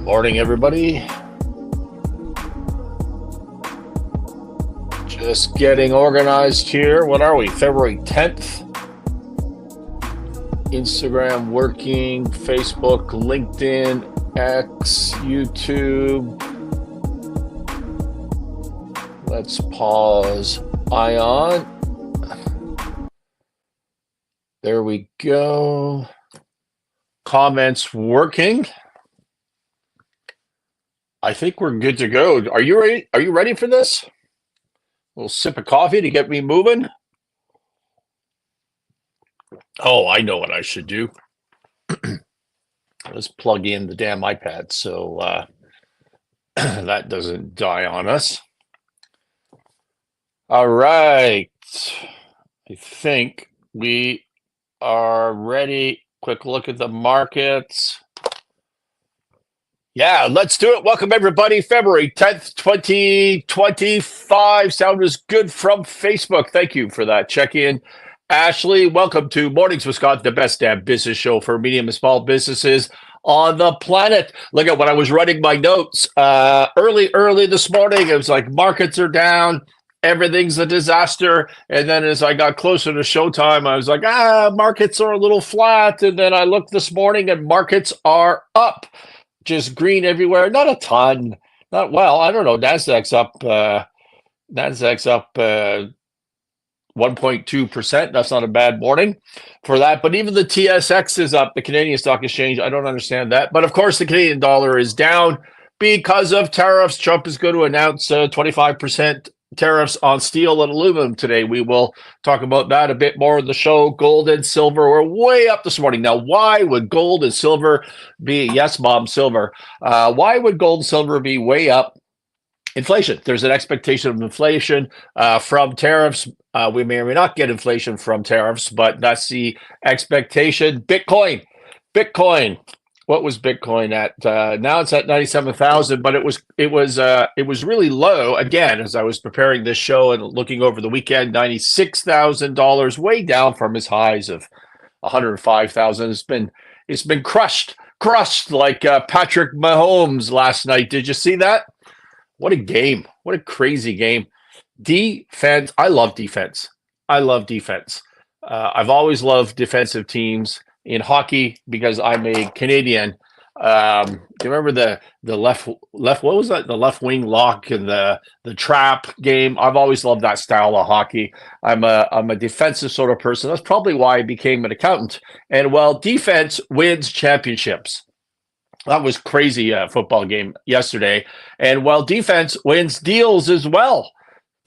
Morning, everybody. Just getting organized here. What are we? February 10th. Instagram working, Facebook, LinkedIn, X, YouTube. Let's pause Ion. There we go. Comments working. I think we're good to go. Are you ready? Are you ready for this? A little sip of coffee to get me moving. Oh, I know what I should do. Let's plug in the damn iPad so that doesn't die on us. All right. I think we are ready. Quick look at the markets. Yeah, let's do it. Welcome, everybody. February 10th, 2025. Sound is good from Facebook. Thank you for that check-in. Ashley, welcome to Mornings with Scott, the best damn business show for medium and small businesses on the planet. Look at when I was writing my notes early this morning. It was like markets are down. Everything's a disaster. And then as I got closer to showtime, I was like, markets are a little flat. And then I looked this morning and markets are up. Just green everywhere. Not a ton. Not well. I don't know. Nasdaq's up. 1.2%. That's not a bad morning for that. But even the TSX is up. The Canadian Stock Exchange. I don't understand that. But of course, the Canadian dollar is down because of tariffs. Trump is going to announce 25% tariffs on steel and aluminum today. We will talk about that a bit more in the show. Gold and silver were way up this morning. Now, why would gold and silver be? Yes, Mom, silver. Why would gold and silver be way up? Inflation. There's an expectation of inflation from tariffs. We may or may not get inflation from tariffs, but that's the expectation. Bitcoin. What was Bitcoin at? Now it's at 97,000, but it was really low again as I was preparing this show and looking over the weekend. $96,000, way down from his highs of 105,000. It's been crushed like Patrick Mahomes last night. Did you see that? What a game! What a crazy game. Defense. I love defense. I've always loved defensive teams in hockey because I'm a Canadian. Do you remember the left? What was that? The left wing lock and the trap game. I've always loved that style of hockey. I'm a defensive sort of person. That's probably why I became an accountant. And well, defense wins championships. That was crazy football game yesterday. And while defense wins deals as well.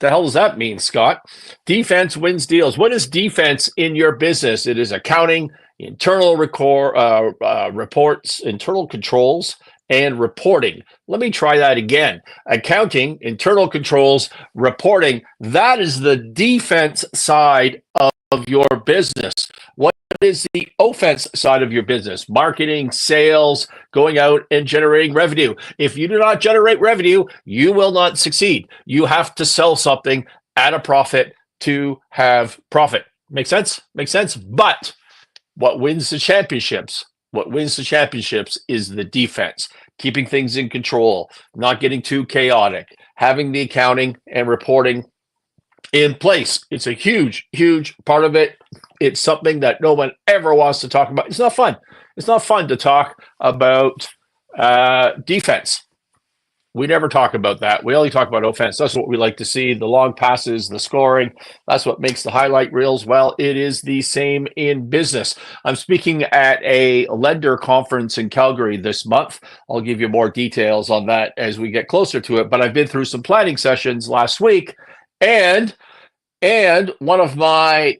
The hell does that mean, Scott? Defense wins deals. What is defense in your business? It is accounting, internal reports, internal controls, and reporting. Let me try that again. Accounting, internal controls, reporting. That is the defense side of your business. What is the offense side of your business? Marketing, sales, going out and generating revenue. If you do not generate revenue, you will not succeed. You have to sell something at a profit to have profit. Make sense? But what wins the championships? What wins the championships is the defense, keeping things in control, not getting too chaotic, having the accounting and reporting in place. It's a huge part of it. It's something that no one ever wants to talk about. It's not fun. It's not fun to talk about defense. We never talk about that. We only talk about offense. That's what we like to see, the long passes, the scoring. That's what makes the highlight reels. Well, it is the same in business. I'm speaking at a lender conference in Calgary this month. I'll give you more details on that as we get closer to it. But I've been through some planning sessions last week, and one of my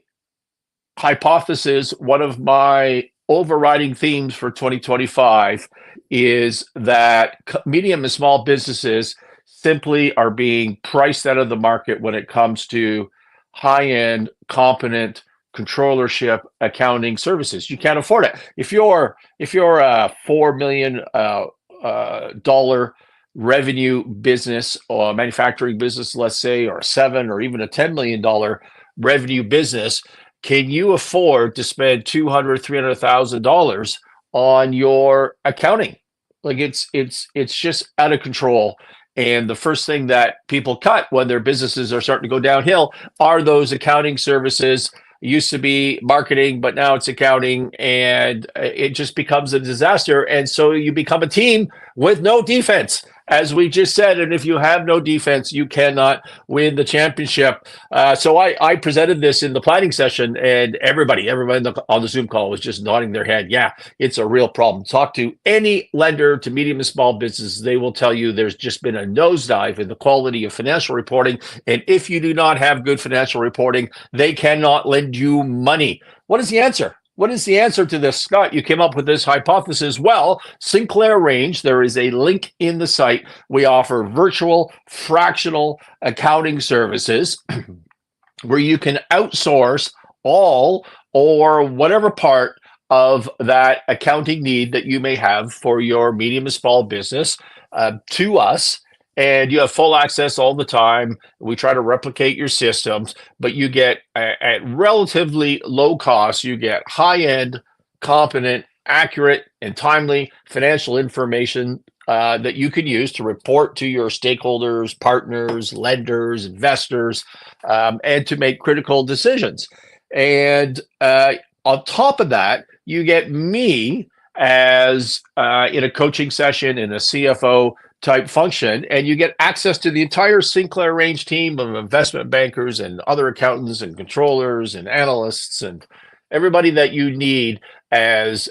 hypothesis, one of my overriding themes for 2025 is that medium and small businesses simply are being priced out of the market when it comes to high-end, competent controllership accounting services. You can't afford it. If you're a $4 million dollar revenue business or manufacturing business, let's say, or $7 or even a $10 million revenue business, can you afford to spend $200,000, $300,000 on your accounting? Like it's just out of control. And the first thing that people cut when their businesses are starting to go downhill are those accounting services. It used to be marketing, but now it's accounting, and it just becomes a disaster. And so you become a team with no defense, as we just said. And if you have no defense, you cannot win the championship. So I presented this in the planning session, and everybody on the Zoom call was just nodding their head. Yeah, it's a real problem. Talk to any lender to medium and small businesses. They will tell you there's just been a nosedive in the quality of financial reporting. And if you do not have good financial reporting, they cannot lend you money. What is the answer? What is the answer to this, Scott? You came up with this hypothesis. Well, Sinclair Range, there is a link in the site. We offer virtual fractional accounting services where you can outsource all or whatever part of that accounting need that you may have for your medium and small business to us. And you have full access all the time. We try to replicate your systems, but you get at relatively low cost, you get high-end, competent, accurate, and timely financial information that you can use to report to your stakeholders, partners, lenders, investors, and to make critical decisions. And on top of that, you get me as in a coaching session, in a CFO type function, and you get access to the entire Sinclair Range team of investment bankers and other accountants and controllers and analysts and everybody that you need as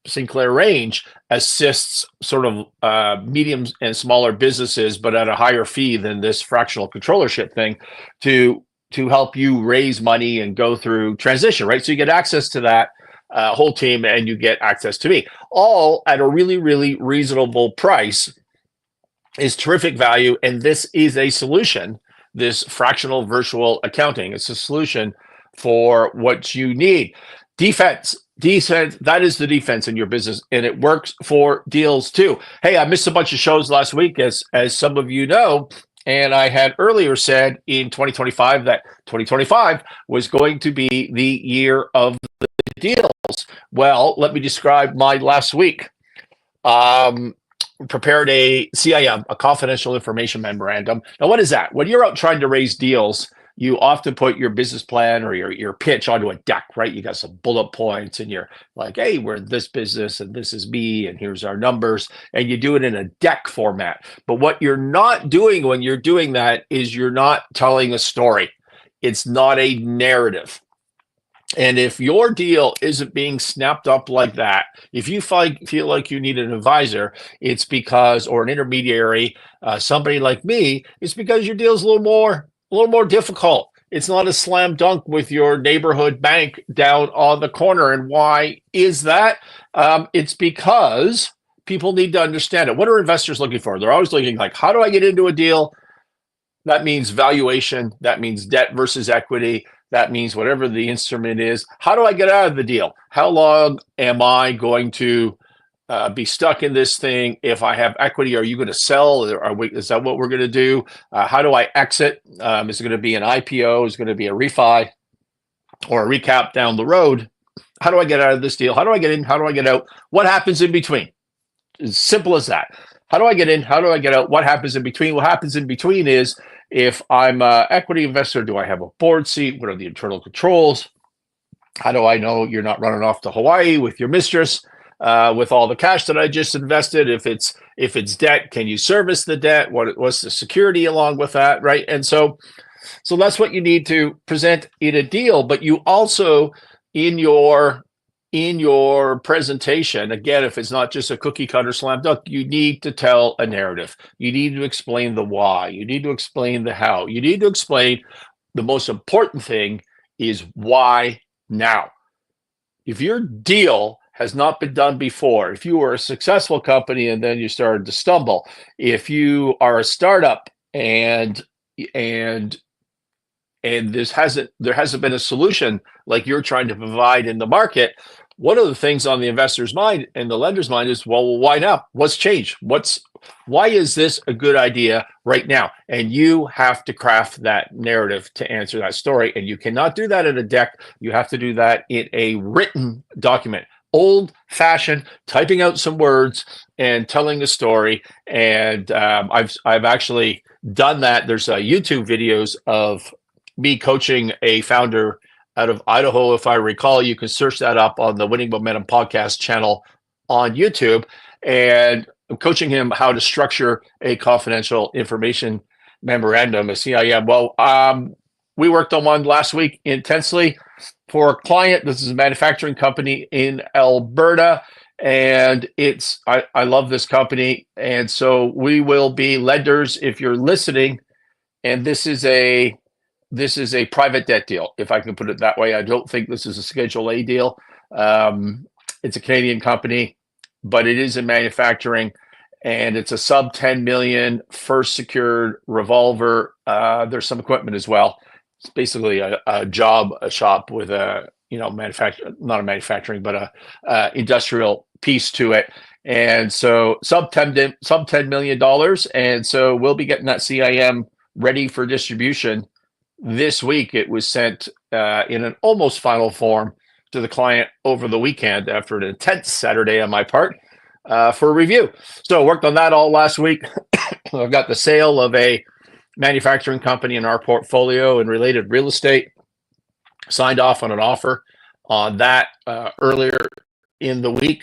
Sinclair Range assists sort of medium and smaller businesses, but at a higher fee than this fractional controllership thing to help you raise money and go through transition, right? So you get access to that whole team, and you get access to me, all at a really, really reasonable price. Is terrific value. And this is a solution, this fractional virtual accounting. It's a solution for what you need. Defense, that is the defense in your business, and it works for deals too. Hey, I missed a bunch of shows last week, as some of you know. And I had earlier said in 2025 that 2025 was going to be the year of the deals. Well, let me describe my last week. Prepared a CIM, a confidential information memorandum. Now, what is that? When you're out trying to raise deals, you often put your business plan or your pitch onto a deck, right? You got some bullet points, and you're like, hey, we're in this business, and this is me, and here's our numbers, and you do it in a deck format. But what you're not doing when you're doing that is you're not telling a story. It's not a narrative. And if your deal isn't being snapped up like that, if you feel like you need an advisor, it's because, or an intermediary, somebody like me, it's because your deal's a little more difficult. It's not a slam dunk with your neighborhood bank down on the corner. And why is that? It's because people need to understand it. What are investors looking for? They're always looking like, how do I get into a deal? That means valuation. That means debt versus equity. That means whatever the instrument is. How do I get out of the deal? How long am I going to be stuck in this thing? If I have equity, are you going to sell? Is that what we're going to do? How do I exit? Is it going to be an IPO? Is it going to be a refi or a recap down the road? How do I get out of this deal? How do I get in? How do I get out? What happens in between? As simple as that. How do I get in? How do I get out? What happens in between? What happens in between is, if I'm an equity investor, do I have a board seat? What are the internal controls? How do I know you're not running off to Hawaii with your mistress with all the cash that I just invested? If it's debt, can you service the debt? What's the security along with that, right? And so that's what you need to present in a deal. But you also, in your presentation, again, if it's not just a cookie cutter slam dunk, you need to tell a narrative. You need to explain the why. You need to explain the how. You need to explain the most important thing is why now. If your deal has not been done before, if you were a successful company and then you started to stumble, if you are a startup and there hasn't been a solution like you're trying to provide in the market, one of the things on the investor's mind and the lender's mind is, well, why now? What's changed? Why is this a good idea right now? And you have to craft that narrative to answer that story. And you cannot do that in a deck. You have to do that in a written document. old-fashioned typing out some words and telling a story. And I've actually done that. There's YouTube videos of me coaching a founder out of Idaho. If I recall, you can search that up on the Winning Momentum podcast channel on YouTube. And I'm coaching him how to structure a confidential information memorandum, a CIM. Well, we worked on one last week intensely for a client. This is a manufacturing company in Alberta, and I love this company. And so we will be lenders if you're listening. And this is a private debt deal, if I can put it that way. I don't think this is a Schedule A deal. It's a Canadian company, but it is in manufacturing, and it's a sub 10 million first secured revolver. There's some equipment as well. It's basically a shop with a not a manufacturing, but a industrial piece to it. And so sub $10 million. And so we'll be getting that CIM ready for distribution this week. It was sent in an almost final form to the client over the weekend after an intense Saturday on my part for review. So I worked on that all last week. I've got the sale of a manufacturing company in our portfolio and related real estate, signed off on an offer on that earlier in the week.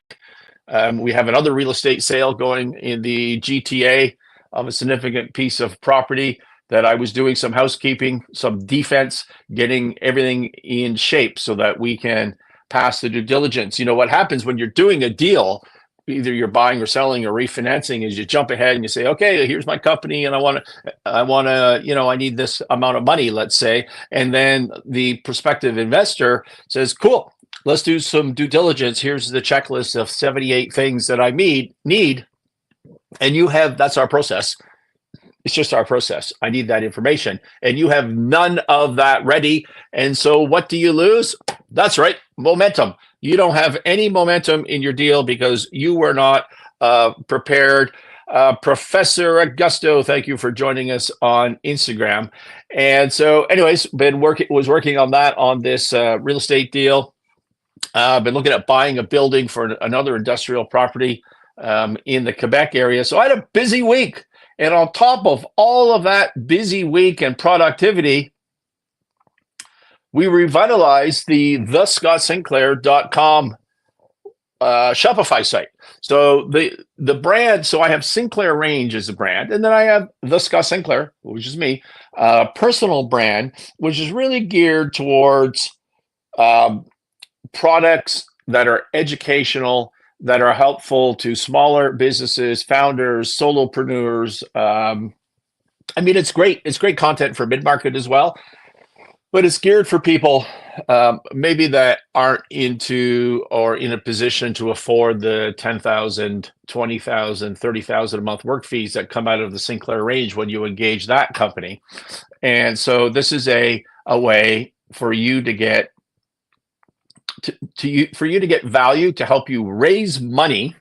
We have another real estate sale going in the GTA of a significant piece of property that I was doing some housekeeping, some defense, getting everything in shape so that we can pass the due diligence. You know, what happens when you're doing a deal, either you're buying or selling or refinancing, is you jump ahead and you say, okay, here's my company and I need this amount of money, let's say. And then the prospective investor says, cool, let's do some due diligence. Here's the checklist of 78 things that I need. And that's our process. It's just our process. I need that information. And you have none of that ready. And so what do you lose? That's right, momentum. You don't have any momentum in your deal because you were not prepared. Professor Augusto, thank you for joining us on Instagram. And so anyways, was working on that on this real estate deal. Been looking at buying a building for another industrial property in the Quebec area. So I had a busy week. And on top of all of that busy week and productivity, we revitalized the thescottsinclair.com Shopify site. So the brand, so I have Sinclair Range as a brand, and then I have the Scott Sinclair, which is me, personal brand, which is really geared towards products that are educational, that are helpful to smaller businesses, founders, solopreneurs. It's great. It's great content for mid-market as well, but it's geared for people maybe that aren't into or in a position to afford the $10,000, $20,000, $30,000 a month work fees that come out of the Sinclair Range when you engage that company. And so this is a way for you to get for you to get value to help you raise money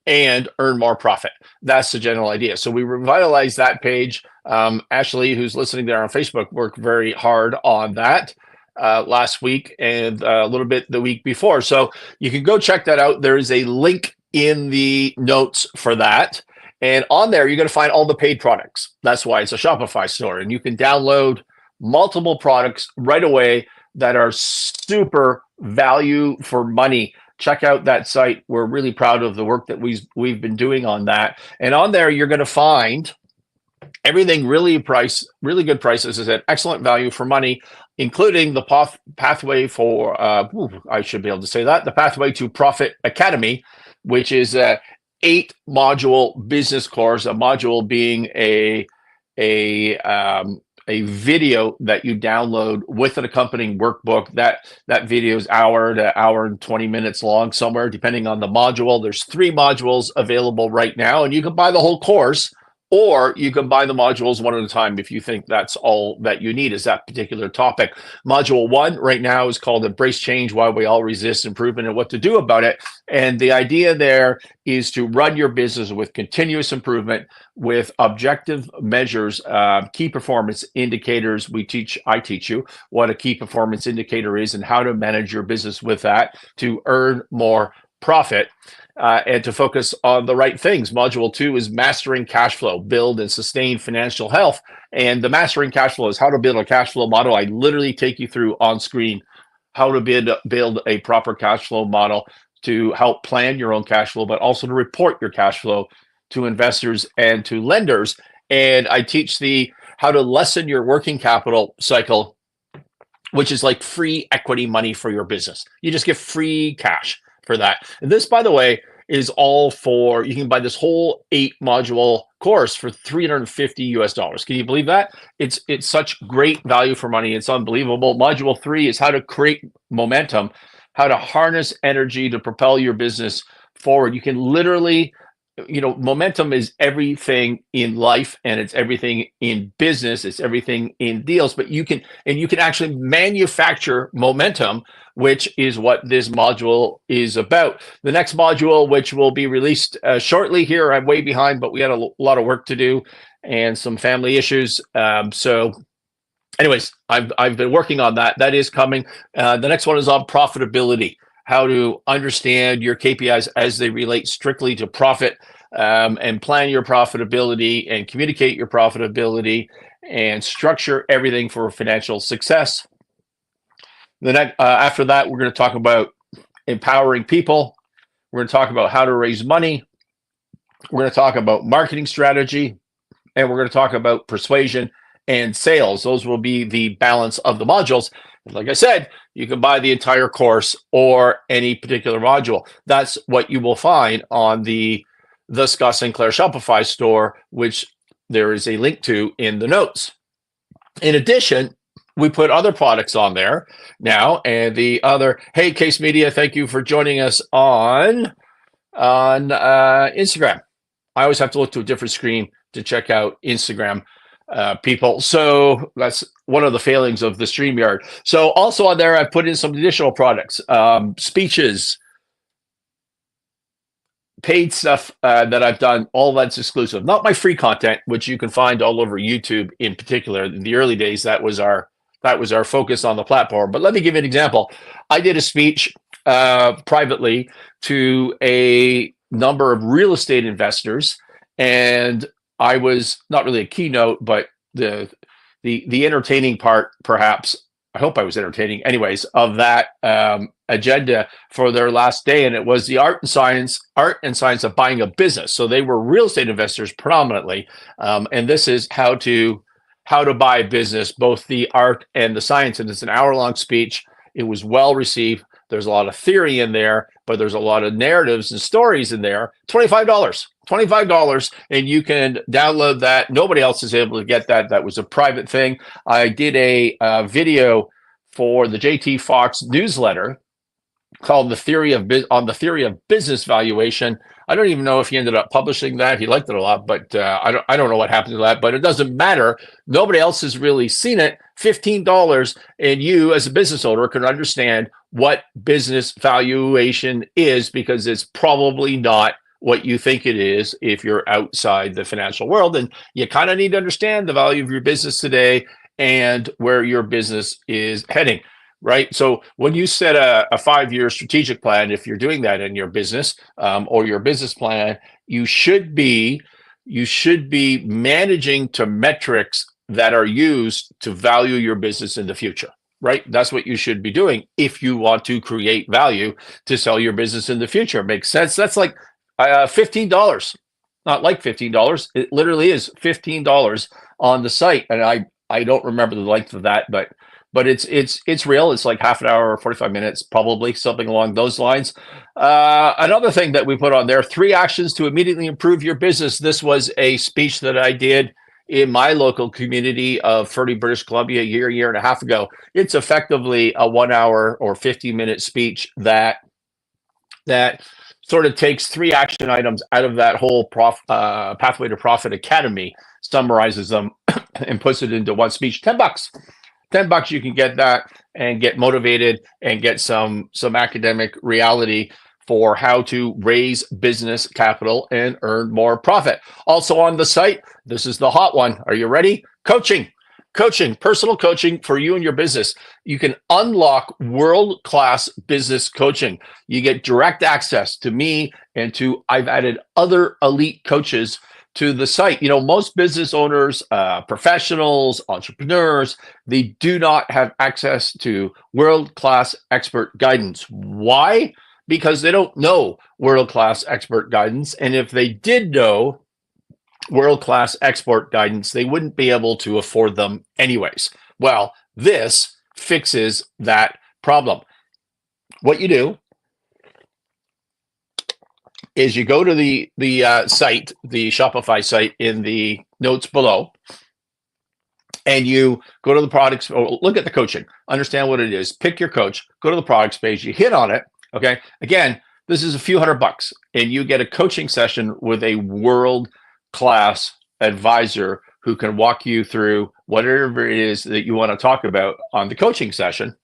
and earn more profit. That's the general idea. So we revitalized that page. Ashley, who's listening there on Facebook, worked very hard on that last week and a little bit the week before. So you can go check that out. There is a link in the notes for that. And on there, you're going to find all the paid products. That's why it's a Shopify store. And you can download multiple products right away that are super value for money. Check out that site. We're really proud of the work that we've been doing on that. And on there, you're going to find everything really good prices is at excellent value for money, including the pathway for, I should be able to say that, the Pathway to Profit Academy, which is a 8-module business course, a module being a video that you download with an accompanying workbook. That video is hour to hour and 20 minutes long, somewhere depending on the module. There's 3 modules available right now, and you can buy the whole course, or you can buy the modules one at a time if you think that's all that you need is that particular topic. Module 1 right now is called Embrace Change, Why We All Resist Improvement and What to Do About It. And the idea there is to run your business with continuous improvement, with objective measures, key performance indicators. I teach you what a key performance indicator is and how to manage your business with that to earn more profit. And to focus on the right things. Module 2 is mastering cash flow, build and sustain financial health. And the mastering cash flow is how to build a cash flow model. I literally take you through on screen how to build a proper cash flow model to help plan your own cash flow, but also to report your cash flow to investors and to lenders. And I teach how to lessen your working capital cycle, which is like free equity money for your business. You just get free cash for that. And this, by the way, is all for, you can buy this whole 8-module course for $350. Can you believe that? It's such great value for money. It's unbelievable. Module 3 is how to create momentum, how to harness energy to propel your business forward. You can literally, momentum is everything in life, and it's everything in business. It's everything in deals, but you can actually manufacture momentum, which is what this module is about. The next module, which will be released shortly here, I'm way behind, but we had a lot of work to do and some family issues. So anyways, I've been working on that. That is coming. The next one is on profitability, how to understand your KPIs as they relate strictly to profit, and plan your profitability and communicate your profitability and structure everything for financial success. After that, we're going to talk about empowering people. We're going to talk about how to raise money. We're going to talk about marketing strategy, and we're going to talk about persuasion and sales. Those will be the balance of the modules. Like I said, you can buy the entire course or any particular module. That's what you will find on the Scott Sinclair Shopify store, which there is a link to in the notes. In addition, we put other products on there now, and hey, Case Media, thank you for joining us on Instagram. I always have to look to a different screen to check out Instagram people. So that's one of the failings of the StreamYard. So also on there, I've put in some additional products, speeches, paid stuff that I've done, all that's exclusive. Not my free content, which you can find all over YouTube in particular. In the early days, that was our focus on the platform. But let me give you an example. I did a speech privately to a number of real estate investors, and I was not really a keynote, but the entertaining part, perhaps, I hope I was entertaining anyways, of that agenda for their last day. And it was the art and science of buying a business. So they were real estate investors predominantly. And this is how to buy a business, both the art and the science. And it's an hour-long speech. It was well received. There's a lot of theory in there, but there's a lot of narratives and stories in there. $25, and you can download that. Nobody else is able to get that. That was a private thing. I did a video for the JT Fox newsletter called the theory of business valuation. I don't even know if he ended up publishing that. He liked it a lot, but I don't know what happened to that. But it doesn't matter. Nobody else has really seen it. $15, and you as a business owner can understand what business valuation is, because it's probably not what you think it is if you're outside the financial world. And you kind of need to understand the value of your business today and where your business is heading. Right. So when you set a 5-year strategic plan, if you're doing that in your business or your business plan, you should be managing to metrics that are used to value your business in the future. Right. That's what you should be doing if you want to create value to sell your business in the future. Makes sense. That's like $15, not like $15. It literally is $15 on the site. And I don't remember the length of that, but it's real. It's like half an hour or 45 minutes, probably something along those lines. Another thing that we put on there, 3 actions to immediately improve your business. This was a speech that I did in my local community of Ferdy, British Columbia, a year and a half ago. It's effectively a 1 hour or 50-minute speech that sort of takes 3 action items out of that whole Pathway to Profit Academy, summarizes them, and puts it into one speech. $10. $10, you can get that and get motivated and get some academic reality for how to raise business capital and earn more profit. Also on the site, this is the hot one. Are you ready? Coaching, personal coaching for you and your business. You can unlock world-class business coaching. You get direct access to me and I've added other elite coaches to the site. You know, most business owners, professionals, entrepreneurs, they do not have access to world-class expert guidance. Why? Because they don't know world-class expert guidance. And if they did know world-class expert guidance, they wouldn't be able to afford them anyways. Well, this fixes that problem. What you do is you go to the site, the Shopify site in the notes below, and you go to the products, or look at the coaching, understand what it is, pick your coach, go to the products page, you hit on it, okay? Again, this is a few $100, and you get a coaching session with a world-class advisor who can walk you through whatever it is that you want to talk about on the coaching session.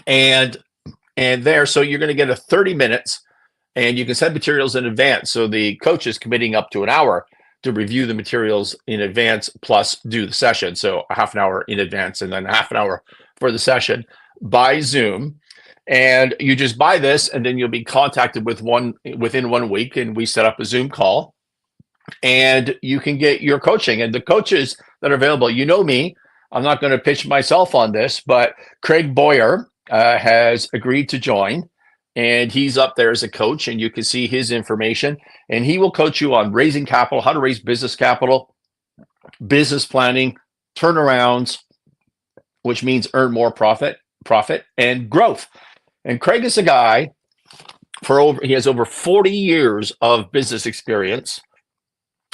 And there, so you're going to get a 30 minutes, and you can send materials in advance. So the coach is committing up to an hour to review the materials in advance, plus do the session. So a half an hour in advance and then a half an hour for the session by Zoom. And you just buy this, and then you'll be contacted within 1 week, and we set up a Zoom call, and you can get your coaching. And the coaches that are available, you know me, I'm not going to pitch myself on this, but Craig Boyer has agreed to join. And he's up there as a coach, and you can see his information. And he will coach you on raising capital, how to raise business capital, business planning, turnarounds, which means earn more profit, and growth. And Craig is a guy he has over 40 years of business experience.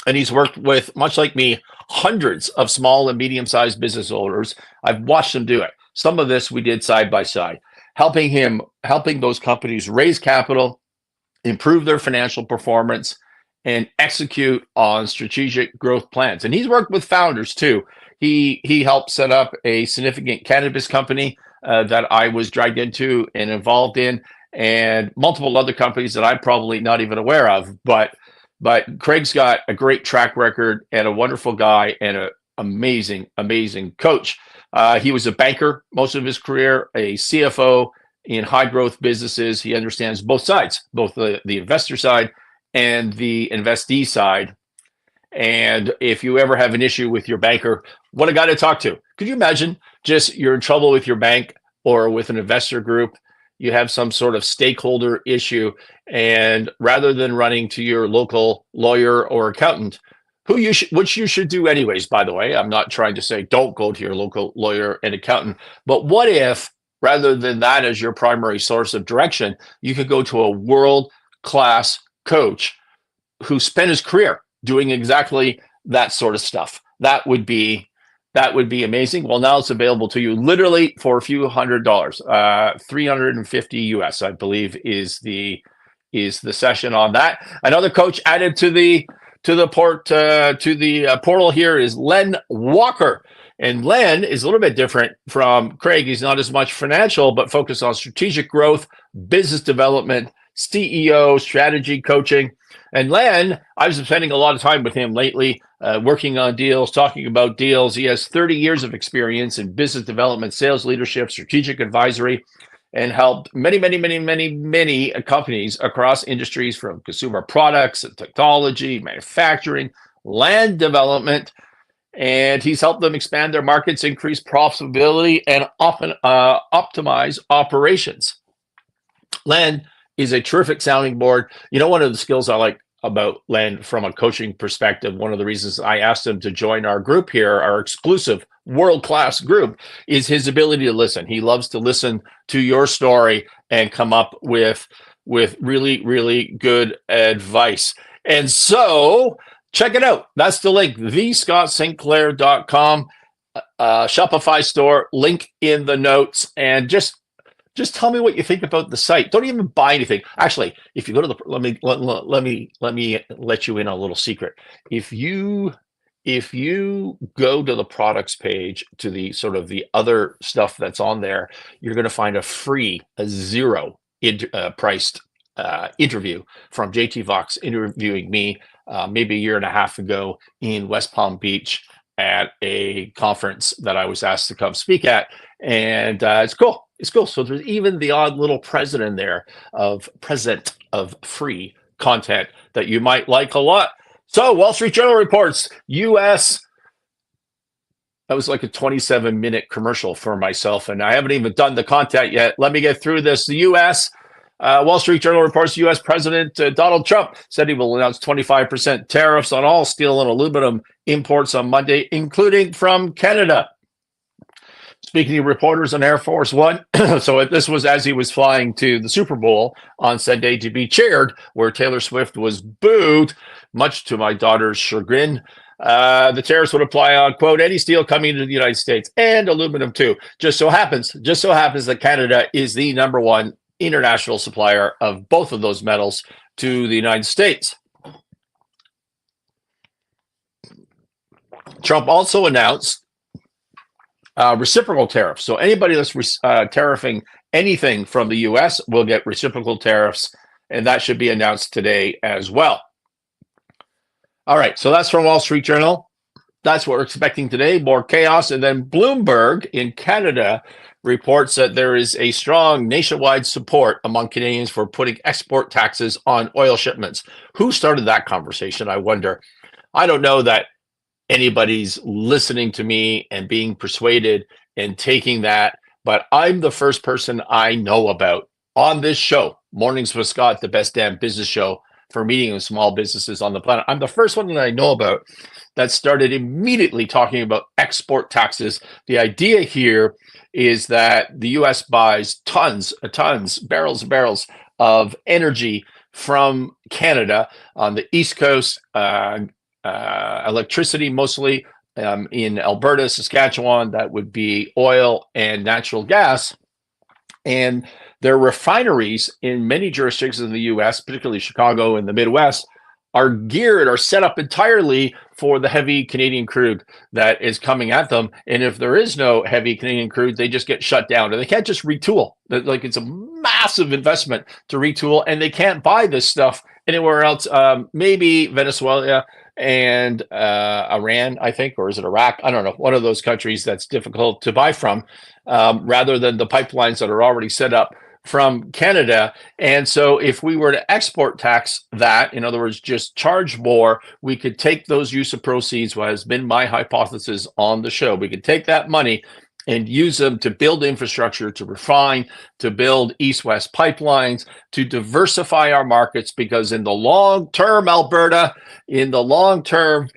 And he's worked with, much like me, hundreds of small and medium-sized business owners. I've watched him do it. Some of this we did side by side, helping those companies raise capital, improve their financial performance, and execute on strategic growth plans. And he's worked with founders too. He helped set up a significant cannabis company that I was dragged into and involved in, and multiple other companies that I'm probably not even aware of. But Craig's got a great track record and a wonderful guy and an amazing coach. He was a banker most of his career, a CFO in high growth businesses. He understands both sides, both the investor side and the investee side. And if you ever have an issue with your banker, what a guy to talk to. Could you imagine just you're in trouble with your bank or with an investor group? You have some sort of stakeholder issue, and rather than running to your local lawyer or accountant, which you should do anyways, by the way. I'm not trying to say don't go to your local lawyer and accountant, but what if rather than that as your primary source of direction, you could go to a world-class coach who spent his career doing exactly that sort of stuff? That would be amazing. Well, now it's available to you literally for a few $100, $350 US, I believe, is the session on that. Another coach added to the portal here is Len Walker. And Len is a little bit different from Craig. He's not as much financial, but focused on strategic growth, business development, CEO, strategy coaching. And Len, I've been spending a lot of time with him lately, working on deals, talking about deals. He has 30 years of experience in business development, sales leadership, strategic advisory, and helped many companies across industries, from consumer products and technology, manufacturing, land development. And he's helped them expand their markets, increase profitability, and often optimize operations. Len is a terrific sounding board. You know, one of the skills I like about Len from a coaching perspective, one of the reasons I asked him to join our group here, our exclusive world-class group, is his ability to listen. He loves to listen to your story and come up with really good advice. And so check it out. That's the link, thescottstsinclair.com, Shopify store, link in the notes. And just Just tell me what you think about the site. Don't even buy anything. Actually, if you go to the let me let you in on a little secret. If you go to the products page, to the sort of the other stuff that's on there, you're going to find a zero priced interview from JT Vox interviewing me maybe a year and a half ago in West Palm Beach at a conference that I was asked to come speak at. And it's cool. It's cool. So there's even the odd little present in there of free content that you might like a lot. So Wall Street Journal reports US. That was like a 27-minute commercial for myself, and I haven't even done the content yet. Let me get through this. The US Wall Street Journal reports U.S. President Donald Trump said he will announce 25% tariffs on all steel and aluminum imports on Monday, including from Canada. Speaking to reporters on Air Force One, so this was as he was flying to the Super Bowl on Sunday to be cheered, where Taylor Swift was booed, much to my daughter's chagrin. The tariffs would apply on, quote, any steel coming into the United States and aluminum too. Just so happens that Canada is the number one international supplier of both of those metals to the United States. Trump also announced reciprocal tariffs. So anybody that's tariffing anything from the U.S. will get reciprocal tariffs, and that should be announced today as well. All right, so that's from Wall Street Journal. That's what we're expecting today, more chaos. And then Bloomberg in Canada reports that there is a strong nationwide support among Canadians for putting export taxes on oil shipments. Who started that conversation, I wonder? I don't know that anybody's listening to me and being persuaded and taking that, but I'm the first person I know about on this show, Mornings with Scott, the best damn business show for medium and small businesses on the planet. I'm the first one that I know about that started immediately talking about export taxes. The idea here is that the U.S. buys tons, barrels and barrels of energy from Canada on the East Coast, electricity mostly in Alberta, Saskatchewan. That would be oil and natural gas. And their refineries in many jurisdictions in the U.S., particularly Chicago and the Midwest, are set up entirely for the heavy Canadian crude that is coming at them. And if there is no heavy Canadian crude, they just get shut down, and they can't just retool. Like, it's a massive investment to retool, and they can't buy this stuff anywhere else. Maybe Venezuela and Iran, I think, or is it Iraq? I don't know. One of those countries that's difficult to buy from, rather than the pipelines that are already set up from Canada. And so if we were to export tax that, in other words, just charge more, we could take those use of proceeds, what has been my hypothesis on the show. We could take that money and use them to build infrastructure, to refine, to build east-west pipelines, to diversify our markets, because in the long term, Alberta, in the long term,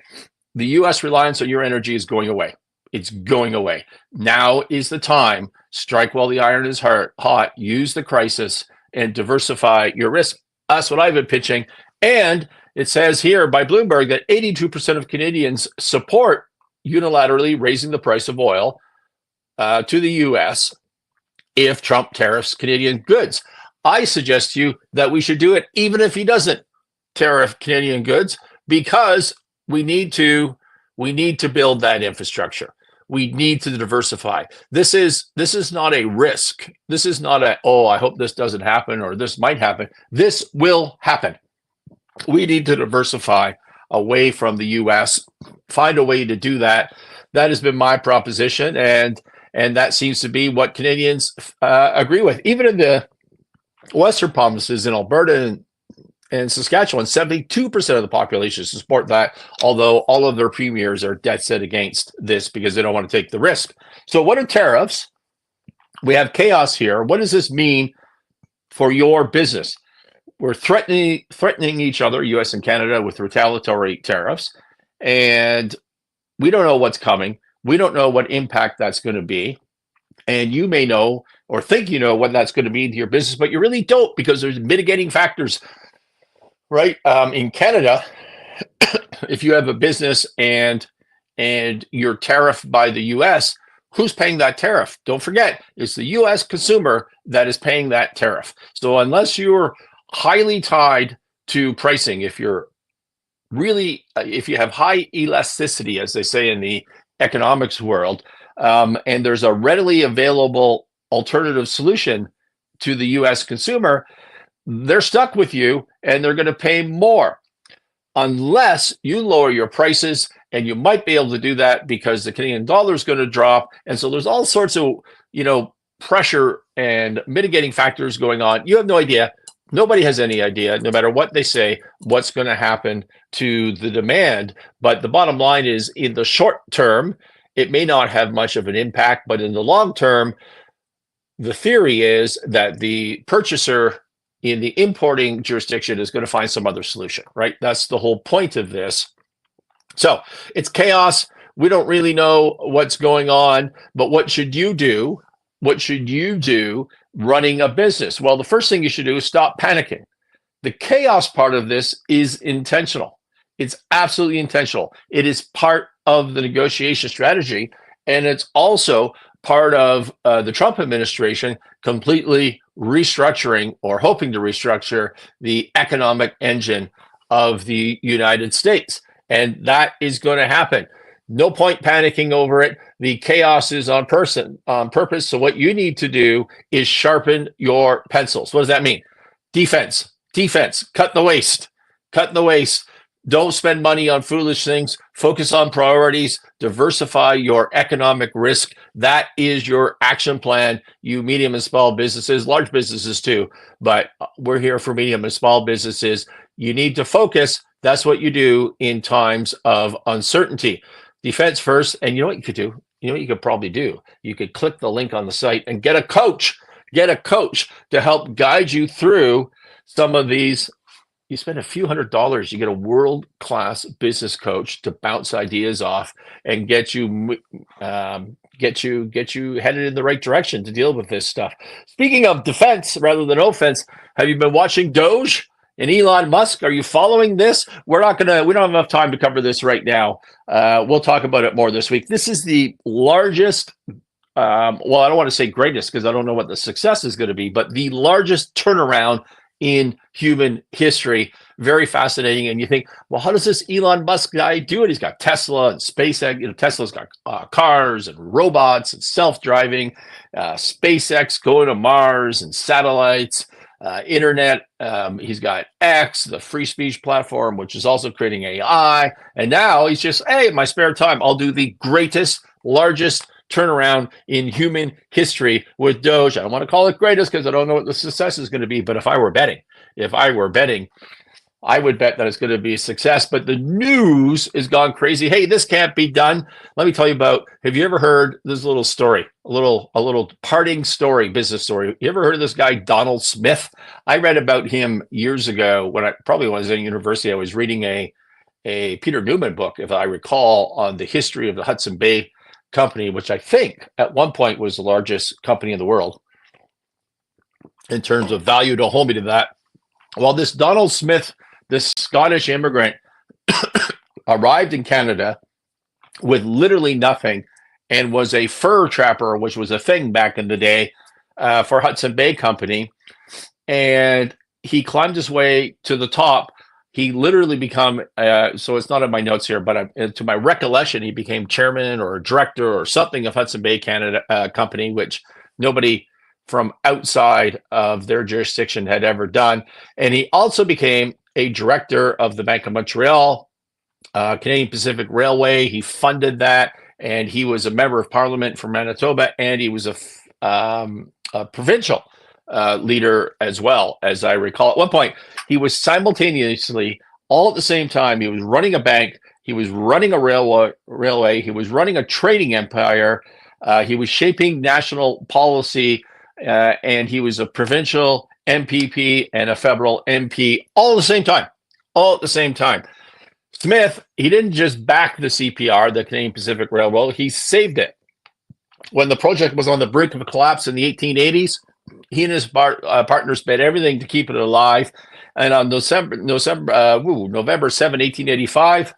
the U.S. reliance on your energy is going away. It's going away. Now is the time. Strike while the iron is hot. Use the crisis and diversify your risk. That's what I've been pitching. And it says here by Bloomberg that 82% of Canadians support unilaterally raising the price of oil to the U.S. if Trump tariffs Canadian goods. I suggest to you that we should do it even if he doesn't tariff Canadian goods, because we need to build that infrastructure. We need to diversify. This is not a risk. This is not I hope this doesn't happen, or this might happen. This will happen. We need to diversify away from the U.S. Find a way to do that. That has been my proposition, and that seems to be what Canadians agree with. Even in the Western provinces in Alberta and Saskatchewan, 72% of the population support that, although all of their premiers are dead set against this because they don't want to take the risk. So what are tariffs? We have chaos here. What does this mean for your business? We're threatening each other, U.S. and Canada, with retaliatory tariffs, and we don't know what's coming. We don't know what impact that's going to be. And you may know or think you know what that's going to mean to your business, but you really don't, because there's mitigating factors. Right. In Canada, if you have a business and you're tariffed by the U.S., who's paying that tariff? Don't forget, it's the US consumer that is paying that tariff. So unless you're highly tied to pricing, if you're really, if you have high elasticity, as they say in the economics world, and there's a readily available alternative solution to the US consumer, they're stuck with you and they're going to pay more unless you lower your prices. And you might be able to do that because the Canadian dollar is going to drop. And so there's all sorts of, pressure and mitigating factors going on. You have no idea. Nobody has any idea, no matter what they say, what's going to happen to the demand. But the bottom line is, in the short term, it may not have much of an impact, but in the long term, the theory is that the purchaser in the importing jurisdiction is going to find some other solution, right? That's the whole point of this. So it's chaos. We don't really know what's going on, but what should you do? What should you do running a business? Well, the first thing you should do is stop panicking. The chaos part of this is intentional. It's absolutely intentional. It is part of the negotiation strategy, and it's also part of the Trump administration completely restructuring, or hoping to restructure, the economic engine of the United States. And that is going to happen. No point panicking over it. The chaos is on purpose. So what you need to do is sharpen your pencils. What does that mean? Defense. Cut the waste. Don't spend money on foolish things. Focus on priorities. Diversify your economic risk. That is your action plan, you medium and small businesses, large businesses too. But we're here for medium and small businesses. You need to focus. That's what you do in times of uncertainty. Defense first. And you know what you could do? You know what you could probably do? You could click the link on the site and get a coach. Get a coach to help guide you through some of these. You spend a few $100s, you get a world-class business coach to bounce ideas off and get you headed in the right direction to deal with this stuff. Speaking of defense rather than offense, have you been watching Doge and Elon Musk? Are you following this? We don't have enough time to cover this right now. We'll talk about it more this week. This is the largest, well, I don't want to say greatest because I don't know what the success is going to be, but the largest turnaround in human history. Very fascinating. And you think, well, how does this Elon Musk guy do it? He's got Tesla and SpaceX. Tesla's got cars and robots and self-driving, SpaceX going to Mars and satellites, internet. He's got X, the free speech platform, which is also creating AI. And now he's just, hey, in my spare time, I'll do the greatest, largest turnaround in human history with Doge. I don't want to call it greatest because I don't know what the success is going to be. But if I were betting, I would bet that it's going to be a success. But the news has gone crazy. Hey, this can't be done. Let me tell you about, have you ever heard this little story, a little parting story, business story? You ever heard of this guy, Donald Smith? I read about him years ago when I probably was in university. I was reading a Peter Newman book, if I recall, on the history of the Hudson Bay Company, which I think at one point was the largest company in the world in terms of value. Don't hold me to that. Well, this Donald Smith, this Scottish immigrant, arrived in Canada with literally nothing and was a fur trapper, which was a thing back in the day for Hudson Bay Company. And he climbed his way to the top. He literally become, so it's not in my notes here, but to my recollection, he became chairman or director or something of Hudson Bay Canada Company, which nobody from outside of their jurisdiction had ever done. And he also became a director of the Bank of Montreal, Canadian Pacific Railway. He funded that, and he was a member of Parliament for Manitoba, and he was a provincial leader as well, as I recall. At one point, he was simultaneously, all at the same time, he was running a bank, he was running a railway, he was running a trading empire, he was shaping national policy, and he was a provincial MPP and a federal MP all at the same time. Smith, he didn't just back the CPR, the Canadian Pacific Railroad, he saved it. When the project was on the brink of a collapse in the 1880s, he and his partners bet everything to keep it alive. And on November 7, 1885,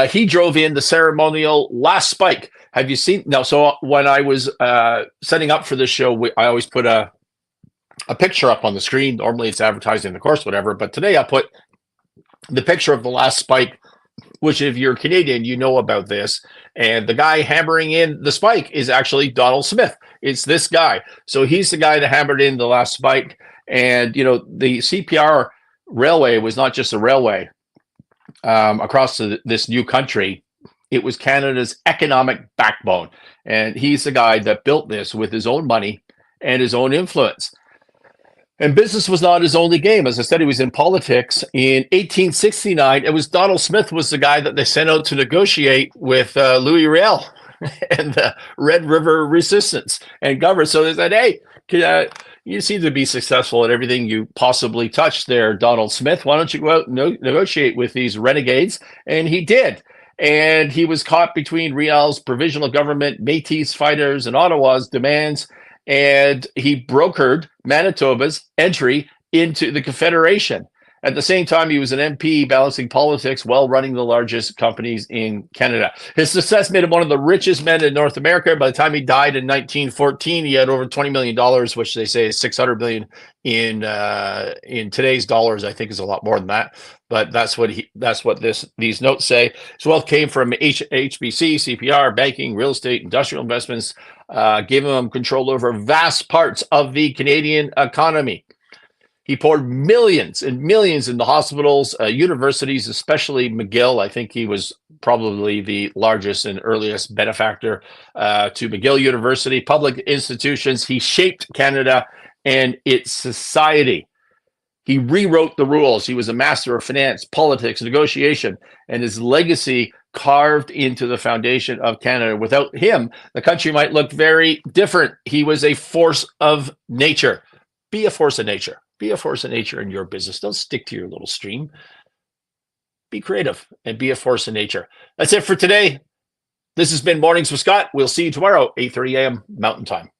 he drove in the ceremonial last spike Have you seen? No. So when I was setting up for this show, I always put a picture up on the screen. Normally it's advertising the course, whatever. But today I put the picture of the last spike, which if you're Canadian, you know about this. And the guy hammering in the spike is actually Donald Smith. It's this guy. So he's the guy that hammered in the last spike. And, you know, the CPR railway was not just a railway across this new country. It was Canada's economic backbone. And he's the guy that built this with his own money and his own influence. And business was not his only game. As I said, he was in politics. In 1869, it was Donald Smith was the guy that they sent out to negotiate with Louis Riel and the Red River Resistance and government. So they said, hey, you seem to be successful at everything you possibly touched there, Donald Smith. Why don't you go out and negotiate with these renegades? And he did. And he was caught between Riel's provisional government, Métis fighters, and Ottawa's demands. And he brokered Manitoba's entry into the Confederation. At the same time, he was an MP balancing politics while running the largest companies in Canada. His success made him one of the richest men in North America. By the time he died in 1914, he had over $20 million, which they say is $600 million in today's dollars. I think is a lot more than that. But that's what these notes say. His wealth came from HBC, CPR, banking, real estate, industrial investments, gave him control over vast parts of the Canadian economy. He poured millions and millions into hospitals, universities, especially McGill. I think he was probably the largest and earliest benefactor to McGill University, public institutions. He shaped Canada and its society. He rewrote the rules. He was a master of finance, politics, negotiation, and his legacy carved into the foundation of Canada. Without him, the country might look very different. He was a force of nature. Be a force of nature. Be a force of nature in your business. Don't stick to your little stream. Be creative and be a force of nature. That's it for today. This has been Mornings with Scott. We'll see you tomorrow, 8:30 a.m. Mountain Time.